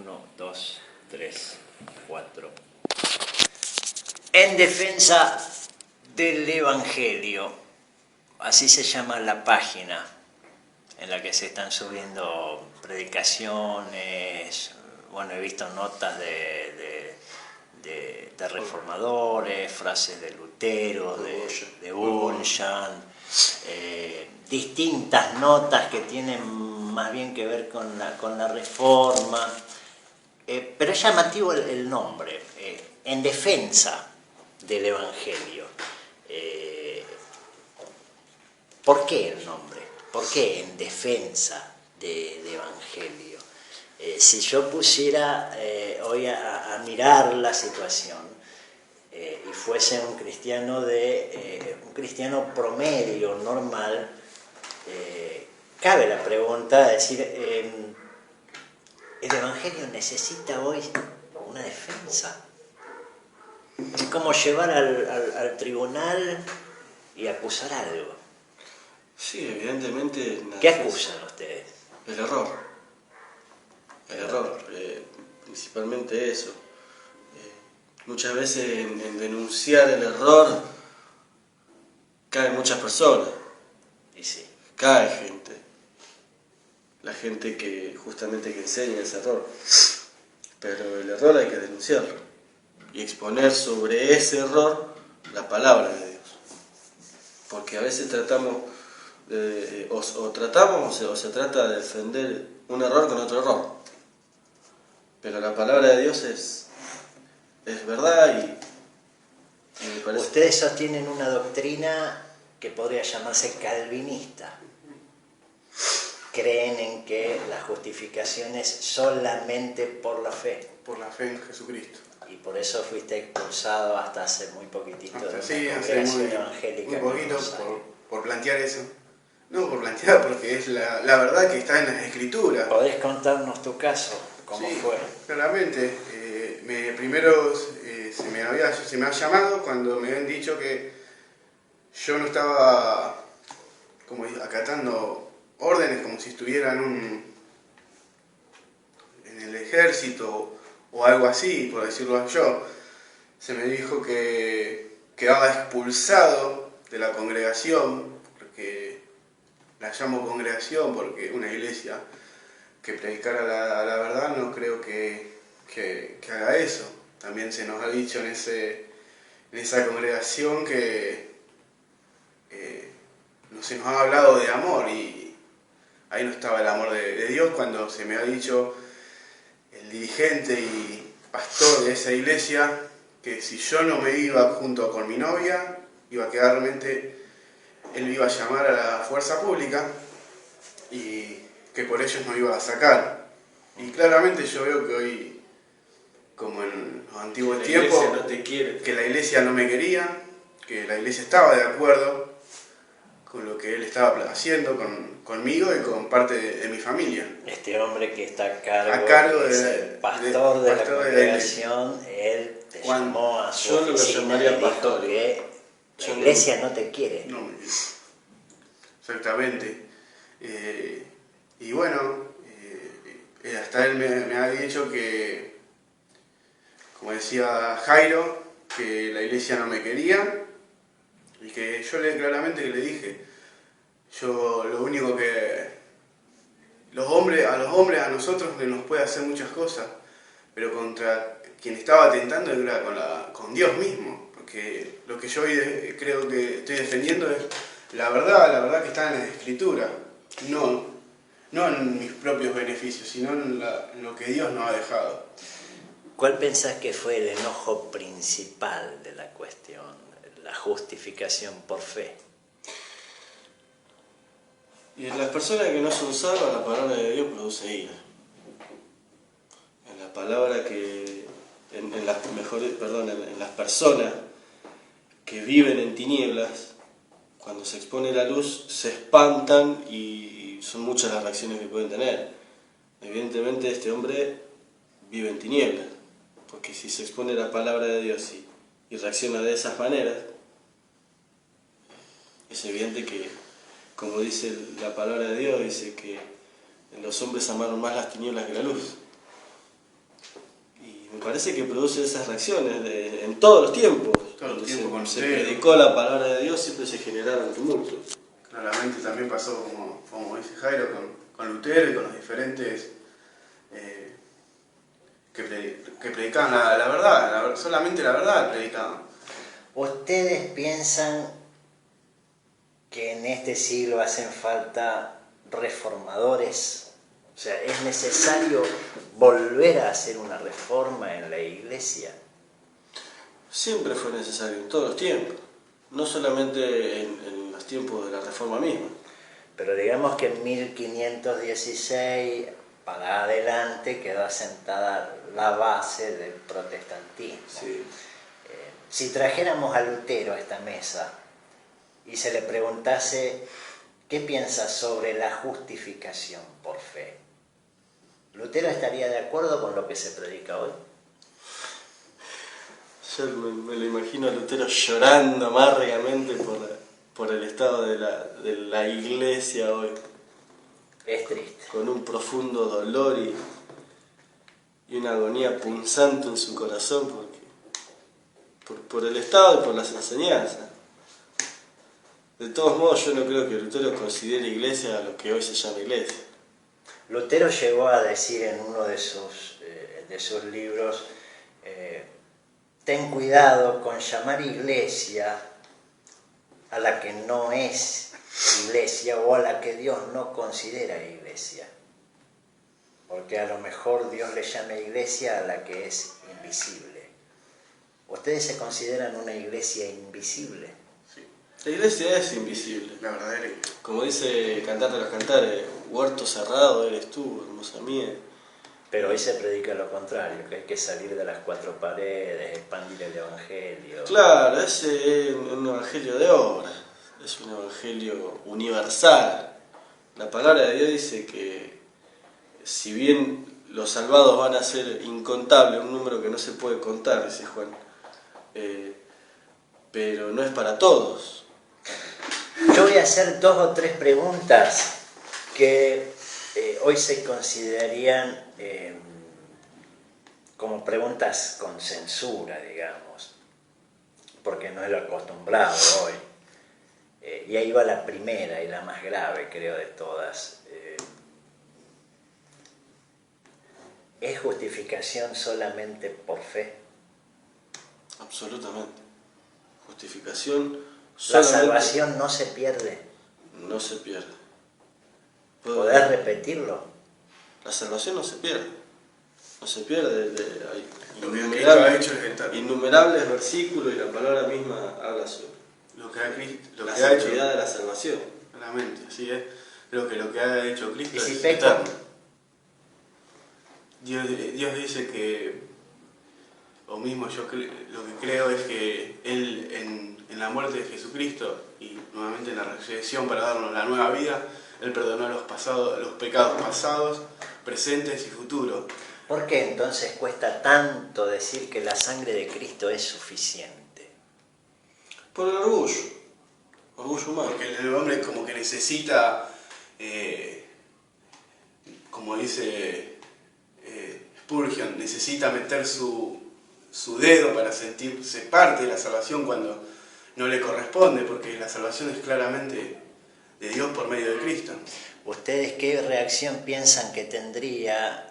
1, 2, 3, 4. En defensa del Evangelio, así se llama la página en la que se están subiendo predicaciones. Bueno, he visto notas de reformadores, frases de Lutero, de Bullian, distintas notas que tienen más bien que ver con la reforma, pero es llamativo el nombre, en defensa del Evangelio. ¿Por qué el nombre? ¿Por qué en defensa del Evangelio? Si yo pusiera hoy a mirar la situación y fuese un cristiano un cristiano promedio, normal, cabe la pregunta de decir, ¿el Evangelio necesita hoy una defensa? Es como llevar al tribunal y acusar algo. Sí, evidentemente... ¿Qué acusan ustedes? El error. El error, principalmente eso. Muchas veces en denunciar el error caen muchas personas. Y sí. Cae gente. La gente que justamente que enseña ese error. Pero el error hay que denunciarlo. Y exponer sobre ese error la palabra de Dios. Porque a veces tratamos... o se trata de defender un error con otro error, pero la palabra de Dios es verdad y me parece... Ustedes sostienen una doctrina que podría llamarse calvinista. Creen en que la justificación es solamente por la fe. Por la fe en Jesucristo. Y por eso fuiste expulsado hasta hace muy poquitito de una hace congregación evangélica. muy poquito por plantear eso. No por plantear, porque es la verdad que está en las Escrituras. ¿Podés contarnos tu caso? ¿Cómo fue? Claramente. Primero se me ha llamado cuando me habían dicho que yo no estaba como acatando órdenes, como si estuviera en el ejército o algo así, por decirlo yo. Se me dijo que quedaba expulsado de la congregación, porque la llamo congregación porque una iglesia que predicara la verdad no creo que haga eso. También se nos ha dicho en esa congregación que no se nos ha hablado de amor, y ahí no estaba el amor de Dios, cuando se me ha dicho el dirigente y pastor de esa iglesia que si yo no me iba junto con mi novia, iba a quedar realmente... Él me iba a llamar a la fuerza pública y que por ellos no iba a sacar. Y claramente yo veo que hoy, como en los antiguos tiempos, no te quiere. Que la iglesia no me quería, que la iglesia estaba de acuerdo con lo que él estaba haciendo conmigo y con parte de mi familia. Este hombre que está a cargo es el pastor de la congregación, él te llamó a su oficina y dijo que la iglesia no te quiere. No, exactamente. Y bueno, hasta él me ha dicho que, como decía Jairo, que la iglesia no me quería, y que yo claramente le dije, yo lo único que... a nosotros nos puede hacer muchas cosas, pero contra quien estaba atentando era con Dios mismo. Porque lo que yo hoy creo que estoy defendiendo es la verdad que está en la Escritura, no en mis propios beneficios, sino en lo que Dios nos ha dejado. ¿Cuál pensás que fue el enojo principal de la cuestión, la justificación por fe? Y en las personas que no son salvas, la palabra de Dios produce ira. En la palabra que... en las personas que viven en tinieblas, cuando se expone la luz, se espantan y son muchas las reacciones que pueden tener. Evidentemente este hombre vive en tinieblas, porque si se expone la palabra de Dios y reacciona de esas maneras, es evidente que, como dice la palabra de Dios, dice que los hombres amaron más las tinieblas que la luz. parece que produce esas reacciones en todos los tiempos. Todo el Cuando tiempo con se ustedes. predicó la palabra de Dios, siempre se generaron tumultos. Claramente también pasó, como dice Jairo, con Lutero y con los diferentes que predicaban la verdad, solamente la verdad predicaban. ¿Ustedes piensan que en este siglo hacen falta reformadores? O sea, ¿es necesario volver a hacer una reforma en la iglesia? Siempre fue necesario, en todos los tiempos. No solamente en los tiempos de la Reforma misma. Pero digamos que en 1516 para adelante quedó asentada la base del protestantismo. Sí. Si trajéramos a Lutero a esta mesa y se le preguntase qué piensa sobre la justificación por fe, ¿Lutero estaría de acuerdo con lo que se predica hoy? Yo me lo imagino a Lutero llorando amargamente por el estado de la iglesia hoy. Es triste. Con un profundo dolor y una agonía punzante en su corazón por el estado y por las enseñanzas. De todos modos, yo no creo que Lutero considere iglesia a lo que hoy se llama iglesia. Lutero llegó a decir en uno de sus libros, ten cuidado con llamar iglesia a la que no es iglesia o a la que Dios no considera iglesia. Porque a lo mejor Dios le llama iglesia a la que es invisible. ¿Ustedes se consideran una iglesia invisible? Sí. La iglesia es invisible. La verdadera iglesia. Como dice Cantar de los Cantares, huerto cerrado eres tú, hermosa mía. Pero hoy se predica lo contrario, que hay que salir de las cuatro paredes, expandir el evangelio. Claro, ese es un evangelio de obra, es un evangelio universal. La palabra de Dios dice que si bien los salvados van a ser incontables, un número que no se puede contar, dice Juan, pero no es para todos. Yo voy a hacer 2 o 3 preguntas que hoy se considerarían como preguntas con censura, digamos, porque no es lo acostumbrado hoy. Y ahí va la primera y la más grave, creo, de todas. ¿Es justificación solamente por fe? Absolutamente. Justificación ¿La solamente salvación no se pierde? no se pierde. ¿Podés repetirlo? La salvación no se pierde. No se pierde. Hay Lo que Cristo ha hecho es eterno. innumerables versículos y la palabra misma habla sobre Lo que ha la hecho, seguridad de la salvación. claramente, así es. Creo que lo que ha hecho Cristo ¿Y si es peco? eterno. Dios dice que, o mismo yo lo que creo es que Él en la muerte de Jesucristo y nuevamente en la resurrección para darnos la nueva vida, Él perdonó los pecados pasados, presentes y futuros. ¿Por qué entonces cuesta tanto decir que la sangre de Cristo es suficiente? Por el orgullo humano. Porque el hombre como que necesita, como dice Spurgeon, necesita meter su dedo para sentirse parte de la salvación cuando no le corresponde, porque la salvación es claramente de Dios por medio de Cristo. ¿Ustedes qué reacción piensan que tendría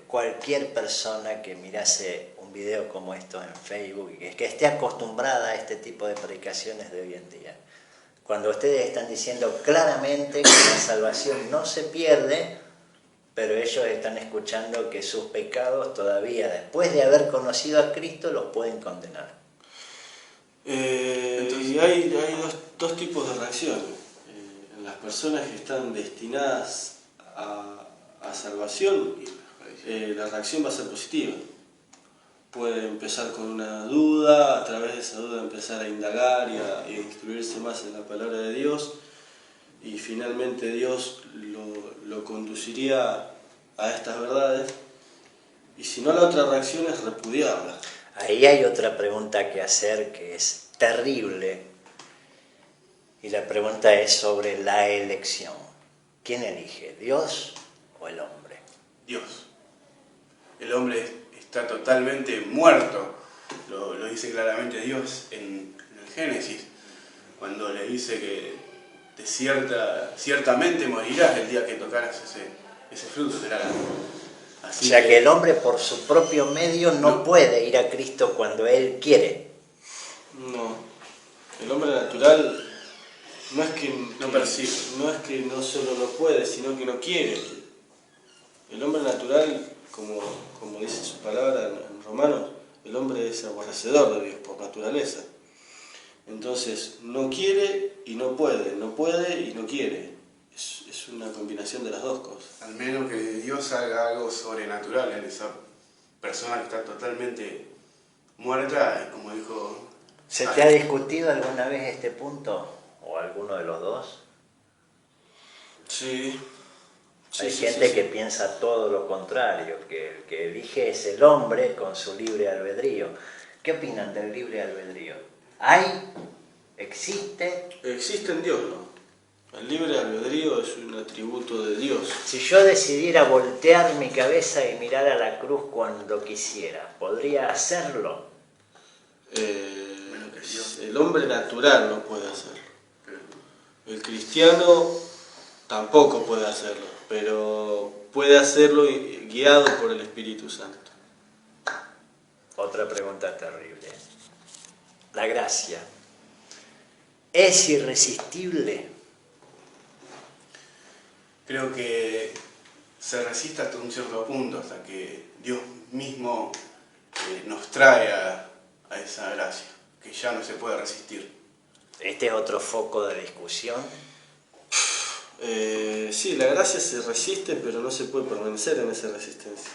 cualquier persona que mirase un video como esto en Facebook y que esté acostumbrada a este tipo de predicaciones de hoy en día? Cuando ustedes están diciendo claramente que la salvación no se pierde, pero ellos están escuchando que sus pecados todavía, después de haber conocido a Cristo, los pueden condenar. Y hay dos tipos de reacciones. En las personas que están destinadas a salvación, la reacción va a ser positiva. Puede empezar con una duda, a través de esa duda empezar a indagar y a instruirse más en la palabra de Dios, y finalmente Dios lo conduciría a estas verdades, y si no, la otra reacción es repudiarla. Ahí hay otra pregunta que hacer que es terrible, y la pregunta es sobre la elección. ¿Quién elige, Dios o el hombre? Dios. El hombre está totalmente muerto. Lo dice claramente Dios en el Génesis, cuando le dice que ciertamente morirás el día que tocaras ese fruto. O sea que el hombre por su propio medio no puede ir a Cristo cuando él quiere. No, el hombre natural no es que no percibe. No es que no solo no puede, sino que no quiere. El hombre natural, como dice su palabra en Romanos, el hombre es aborrecedor de Dios por naturaleza. Entonces, no quiere y no puede y no quiere. Es una combinación de las dos cosas. Al menos que Dios haga algo sobrenatural en esa persona que está totalmente muerta, como dijo... ¿Se te ha discutido alguna vez este punto? ¿O alguno de los dos? Sí. Hay gente que piensa todo lo contrario, que el que elige es el hombre con su libre albedrío. ¿Qué opinan del libre albedrío? ¿Hay? ¿Existe? Existe en Dios, ¿no? El libre albedrío es un atributo de Dios. Si yo decidiera voltear mi cabeza y mirar a la cruz cuando quisiera, ¿podría hacerlo? El hombre natural no puede hacerlo. El cristiano tampoco puede hacerlo, pero puede hacerlo guiado por el Espíritu Santo. Otra pregunta terrible. La gracia es irresistible. Creo que se resiste hasta un cierto punto, hasta que Dios mismo nos trae a esa gracia, que ya no se puede resistir. Este es otro foco de discusión. Sí, la gracia se resiste, pero no se puede permanecer en esa resistencia.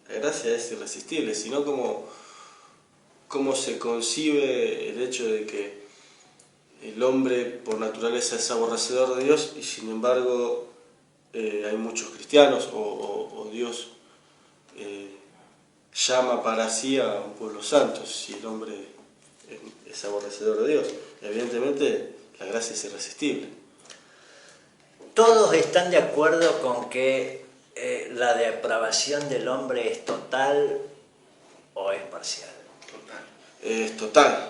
La gracia es irresistible, sino como se concibe el hecho de que el hombre por naturaleza es aborrecedor de Dios y sin embargo hay muchos cristianos o Dios llama para sí a un pueblo santo si el hombre es aborrecedor de Dios. Evidentemente la gracia es irresistible. Todos están de acuerdo con que la depravación del hombre es total o es parcial. Total. Es total.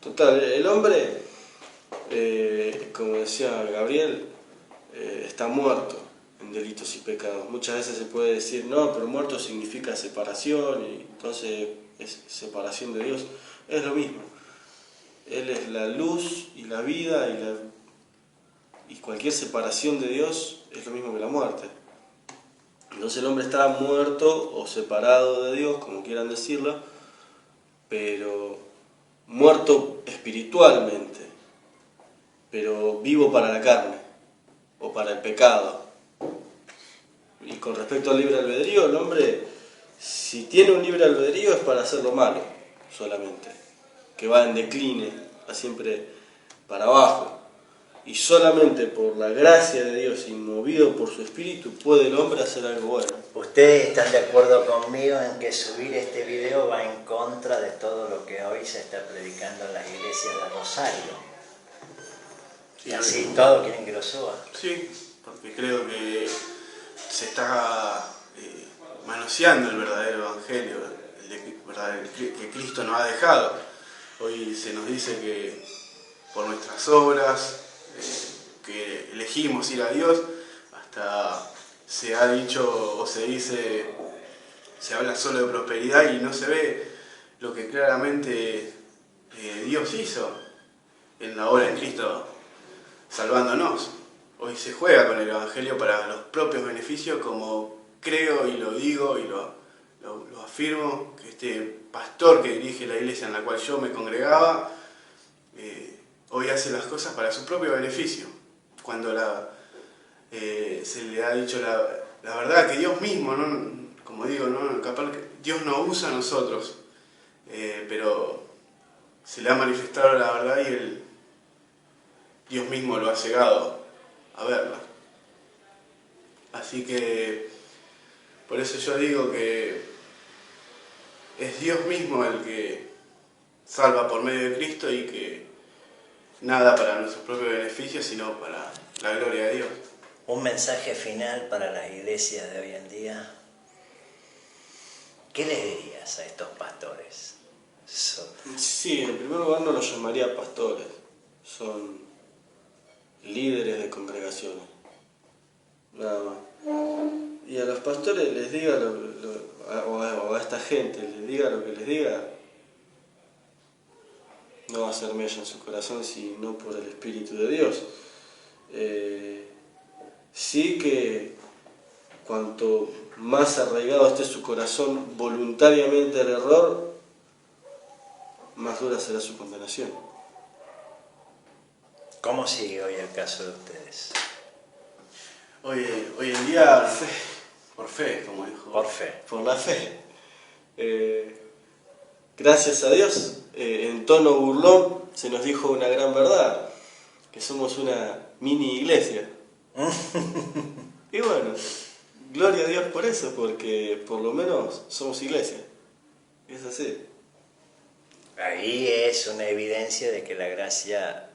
Total. El hombre, como decía Gabriel, está muerto en delitos y pecados. Muchas veces se puede decir, no, pero muerto significa separación y entonces es separación de Dios. Es lo mismo. Él es la luz y la vida y cualquier separación de Dios es lo mismo que la muerte. Entonces el hombre está muerto o separado de Dios, como quieran decirlo, pero muerto espiritualmente, pero vivo para la carne o para el pecado. Y con respecto al libre albedrío, el hombre, si tiene un libre albedrío es para hacer lo malo solamente, que va en decline, va siempre para abajo. Y solamente por la gracia de Dios y movido por su espíritu puede el hombre hacer algo bueno. ¿Ustedes están de acuerdo conmigo en que subir este video va en contra de todo lo que hoy se está predicando en las iglesias de Rosario? Sí, así todos quieren que lo suba. Sí, porque creo que se está manoseando el verdadero evangelio, que Cristo nos ha dejado. Hoy se nos dice que por nuestras obras, que elegimos ir a Dios, hasta se ha dicho o se dice, se habla solo de prosperidad y no se ve lo que claramente Dios hizo en la obra de Cristo salvándonos. Hoy se juega con el Evangelio para los propios beneficios, como creo y lo digo y lo afirmo, que este pastor que dirige la iglesia en la cual yo me congregaba, hoy hace las cosas para su propio beneficio, cuando se le ha dicho la verdad que Dios mismo, ¿no? Como digo, ¿no? Capaz que Dios nos usa a nosotros, pero se le ha manifestado la verdad y Dios mismo lo ha cegado a verla. Así que por eso yo digo que es Dios mismo el que salva por medio de Cristo y que nada para nuestros propios beneficios, sino para la gloria de Dios. Un mensaje final para las iglesias de hoy en día. ¿qué les dirías a estos pastores? Sí, en primer lugar no los llamaría pastores, son líderes de congregaciones, nada más. Y a los pastores les diga, o a esta gente les diga lo que les diga, no va a ser mella en su corazón sino por el Espíritu de Dios. Sí que cuanto más arraigado esté su corazón voluntariamente al error, más dura será su condenación. ¿Cómo sigue hoy el caso de ustedes? Hoy en día, por fe, como dijo. Por fe. Por la fe. Gracias a Dios, en tono burlón se nos dijo una gran verdad, que somos una mini iglesia. Y bueno, gloria a Dios por eso, porque por lo menos somos iglesia. Es así. Ahí es una evidencia de que la gracia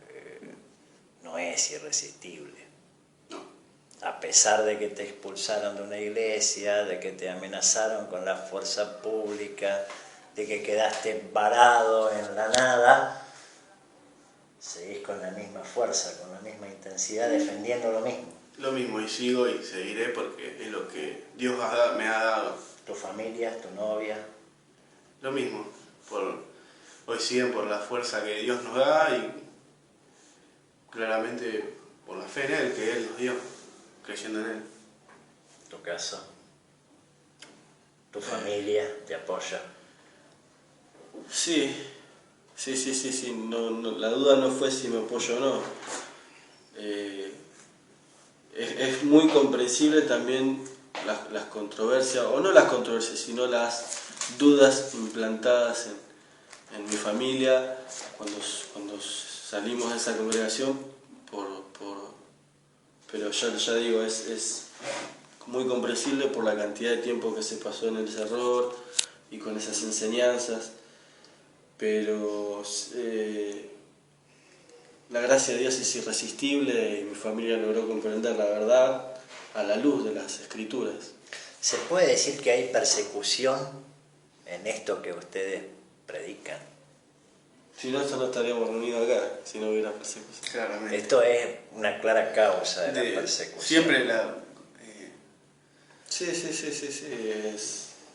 no es irresistible. No. A pesar de que te expulsaron de una iglesia, de que te amenazaron con la fuerza pública, de que quedaste varado en la nada, seguís con la misma fuerza, con la misma intensidad, defendiendo lo mismo. Lo mismo, y sigo y seguiré porque es lo que Dios me ha dado. Tu familia, tu novia. Lo mismo. Hoy siguen por la fuerza que Dios nos da y claramente por la fe en Él que Él nos dio, creyendo en Él. Tu caso. Tu familia te apoya. Sí. No, la duda no fue si me apoyo o no. Es muy comprensible también las controversias, o no las controversias, sino las dudas implantadas en mi familia cuando salimos de esa congregación, pero ya digo, es muy comprensible por la cantidad de tiempo que se pasó en ese error y con esas enseñanzas, pero la gracia de Dios es irresistible y mi familia logró comprender la verdad a la luz de las Escrituras. ¿Se puede decir que hay persecución en esto que ustedes predican? Si no, no estaríamos reunidos acá, si no hubiera persecución. Claramente. Esto es una clara causa de la persecución. Siempre Sí.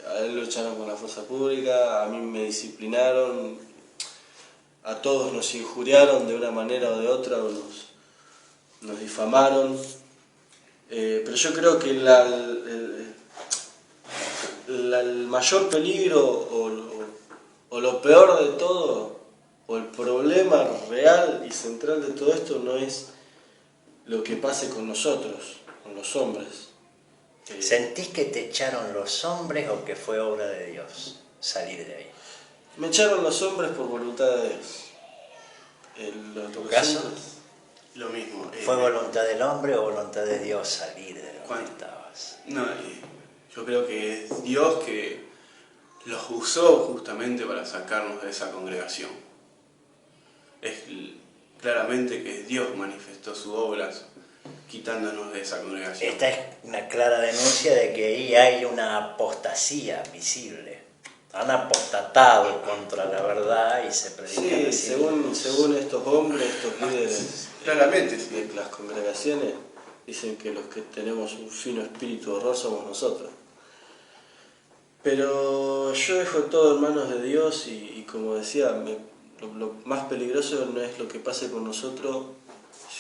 A él lo echaron con la fuerza pública, a mí me disciplinaron, a todos nos injuriaron de una manera o de otra, o nos difamaron. Pero yo creo que el mayor peligro o lo peor de todo, o el problema real y central de todo esto no es lo que pase con nosotros, con los hombres. ¿Sentís que te echaron los hombres o que fue obra de Dios salir de ahí? Me echaron los hombres por voluntad de Dios. ¿Tu caso? lo mismo. ¿Fue voluntad del hombre o voluntad de Dios salir de donde ¿Cuándo? estabas? No, yo creo que es Dios que los usó justamente para sacarnos de esa congregación. Es claramente que Dios manifestó su obra quitándonos de esa congregación. Esta es una clara denuncia de que ahí hay una apostasía visible. Han apostatado contra la verdad y se predican Sí, así. según estos hombres, estos líderes Claramente, sí. de las congregaciones, dicen que los que tenemos un fino espíritu de horror somos nosotros. Pero yo dejo todo en manos de Dios y como decía, lo más peligroso no es lo que pase con nosotros,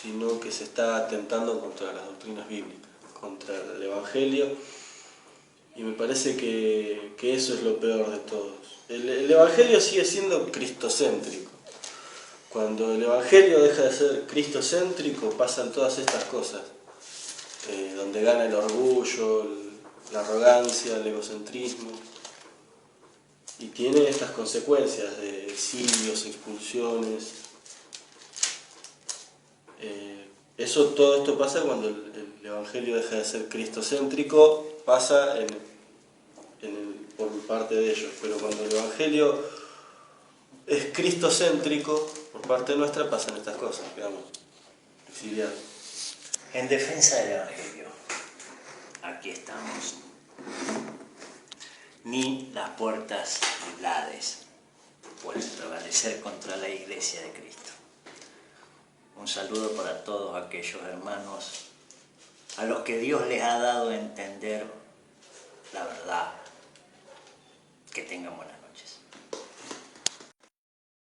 sino que se está atentando contra las doctrinas bíblicas, contra el Evangelio, y me parece que eso es lo peor de todos. El Evangelio sigue siendo cristocéntrico. Cuando el Evangelio deja de ser cristocéntrico pasan todas estas cosas, donde gana el orgullo, la arrogancia, el egocentrismo, y tiene estas consecuencias de exilios, expulsiones. Todo esto pasa cuando el Evangelio deja de ser cristocéntrico, pasa por parte de ellos, pero cuando el Evangelio es cristocéntrico, por parte nuestra pasan estas cosas, quedamos exiliados. En defensa del Evangelio, aquí estamos. ni las puertas del Hades pueden prevalecer contra la Iglesia de Cristo. Un saludo para todos aquellos hermanos a los que Dios les ha dado a entender la verdad